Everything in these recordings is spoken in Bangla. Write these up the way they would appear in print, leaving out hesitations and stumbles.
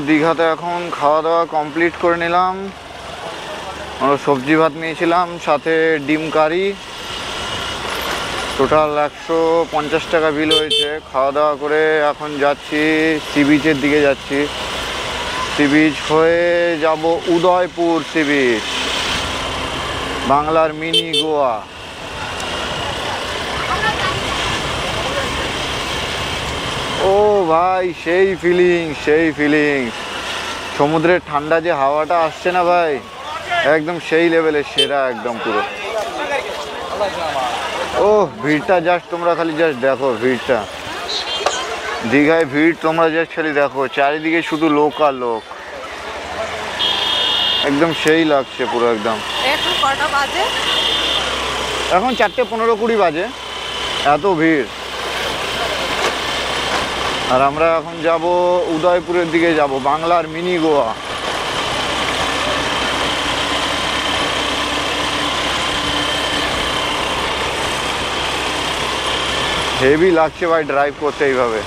দীঘাতে এখন খাওয়া দাওয়া কমপ্লিট করে নিলাম। আমরা সবজি ভাত নিয়েছিলাম, সাথে ডিম কারি। টোটাল 150 টাকা বিল হয়েছে। খাওয়া দাওয়া করে এখন যাচ্ছি সি বিচের দিকে যাচ্ছি। সি বিচ হয়ে যাব উদয়পুর সি বিচ, বাংলার মিনি গোয়া। ও ভাই, সেই ফিলিংস, সেই ফিলিংস। সমুদ্রের ঠান্ডা যে হাওয়াটা আসছে না ভাই, একদম সেই লেভেলের সেরা, একদম পুরো। ও ভিড়টা জাস্ট তোমরা খালি জাস্ট দেখো, ভিড়টা দীঘায় ভিড় তোমরা জাস্ট খালি দেখো, চারিদিকে শুধু লোক আর লোক, একদম সেই লাগছে পুরো একদম। এখন কটা বাজে? এখন 4:15-20 বাজে, এত ভিড়। আর আমরা এখন যাব উদয়পুরের দিকে, যাব বাংলার মিনি গোয়া। হেভি লাগছে ভাই ড্রাইভ করতে এইভাবে।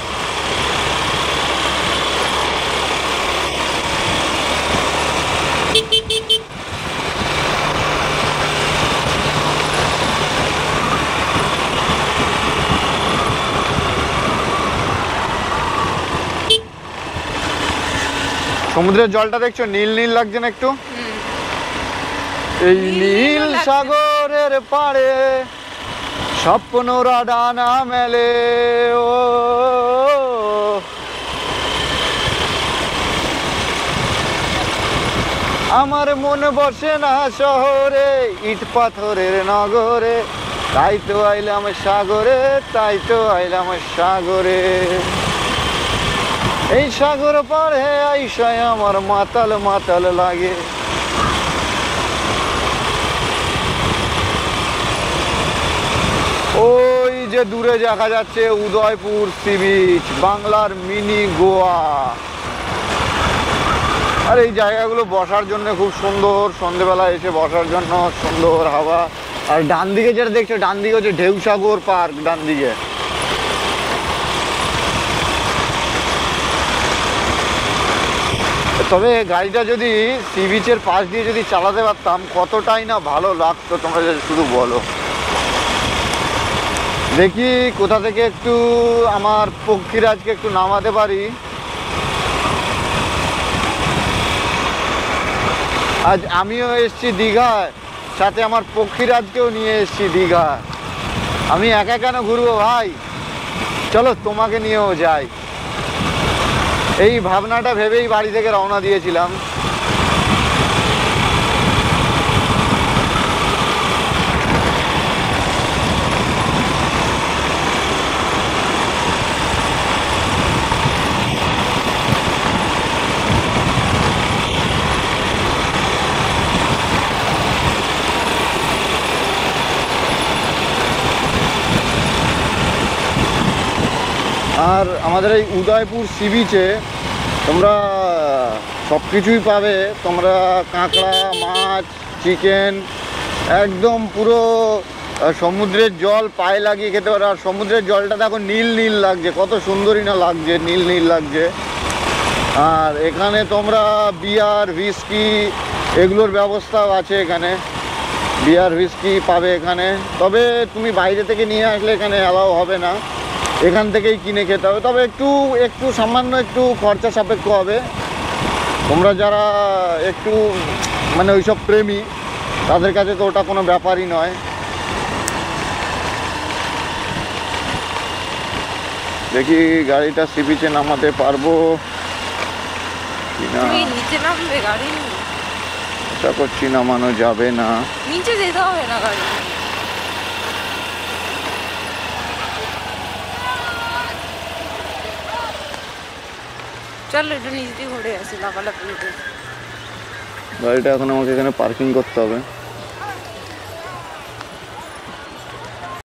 সমুদ্রের জলটা দেখছো, নীল নীল লাগছে না একটু? এই নীল সাগরের পাড়ে স্বপ্নরা ডানা মেলে। ও আমার মন বসে না শহরে, ইট পাথরের নগরে, তাই তো আইলাম সাগরে, তাই তো আইলাম সাগরে। এই সাগর পাড়ে আইসায় আমার মাতাল মাতাল লাগে। ওই যে দূরে দেখা যাচ্ছে উদয়পুর সি বিচ, বাংলার মিনি গোয়া। আর এই জায়গাগুলো বসার জন্য খুব সুন্দর, সন্ধেবেলা এসে বসার জন্য সুন্দর হাওয়া। আর ডান দিকে যেটা দেখছো, ডান দিকে হচ্ছে ঢেউসাগর পার্ক, ডান দিকে। তবে গাড়িটা যদি সি বিচের পাশ দিয়ে যদি চালাতে পারতাম, কতটাই না ভালো লাগতো, তোমরা শুধু বলো। দেখি কোথা থেকে একটু আমার পক্ষীরাজকে একটু নামাতে পারি। আজ আমিও এসছি দীঘায়, সাথে আমার পক্ষীরাজকেও নিয়ে এসছি দীঘা। আমি একা কেন ঘুরবো ভাই, চলো তোমাকে নিয়েও যাই। এই ভাবনাটা ভেবেই বাড়ি থেকে রওনা দিয়েছিলাম। আর আমাদের এই উদয়পুর সি বিচে তোমরা সব কিছুই পাবে। তোমরা কাঁকড়া, মাছ, চিকেন, একদম পুরো সমুদ্রের জল পায়ে লাগিয়ে খেতে পারো। আর সমুদ্রের জলটা দেখো নীল নীল লাগছে, কত সুন্দরই না লাগছে, নীল নীল লাগছে। আর এখানে তোমরা বিয়ার, হুইস্কি এগুলোর ব্যবস্থাও আছে এখানে। বিয়ার, হুইস্কি পাবে এখানে, তবে তুমি বাইরে থেকে নিয়ে আসলে এখানে অ্যালাউ হবে না, এখান থেকেই কিনে খেতে হবে। তবে একটু সামান্য একটু খরচা সাপেক্ষ হবে। তোমরা যারা একটু মানে ওইসব প্রেমী, তাদের কাছে তো ওটা কোনো ব্যাপারই নয়। দেখি গাড়িটা সি বিচে নামাতে পারবো কিনা। নিচে নামবে গাড়ি? আশা করছি নামানো যাবে না। নিচে যেতে হবে না গাড়ি। চল একটু নিচ দিয়ে ঘুরে আসি, লাফালাফি। গাড়িটা এখন আমাকে এখানে পার্কিং করতে হবে।